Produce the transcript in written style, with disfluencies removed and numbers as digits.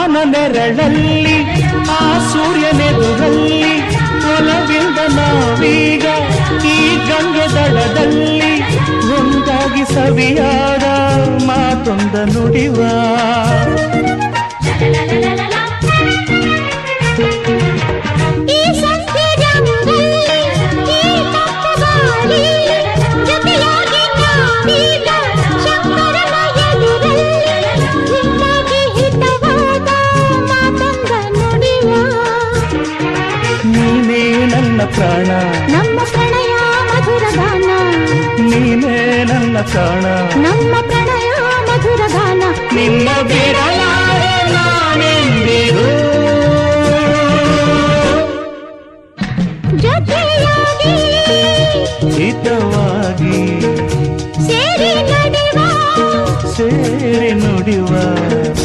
ಬಾನ ನೆರಳಲ್ಲಿ ಆ ಸೂರ್ಯನೆದುರಲ್ಲಿ ಒಲವಿಂದ ನಾವೀಗ ಈ ಗಂಗೆ ದಡದಲ್ಲಿ ಒಂದಾಗಿ ಸವಿಯಾದ ಮಾತೊಂದ ನುಡಿವ ನೀನೇ ನನ್ನ ಪ್ರಾಣ ನಮ್ಮ ಪ್ರಣಯ ಮಧುರ ಗಾನ ನೀನೇ ನನ್ನ ಪ್ರಾಣ ನಮ್ಮ ಪ್ರಣಯ ಮಧುರ ಗಾನ ನಿನ್ನ ಬಿಡಲಾರೆ ನಾನೆಂದಿರು ಜೊತೆಯಾಗಿ ಹಿತವಾಗಿ ಸೇರಿ ನಡೆವ ಸೇರಿ ನುಡಿವ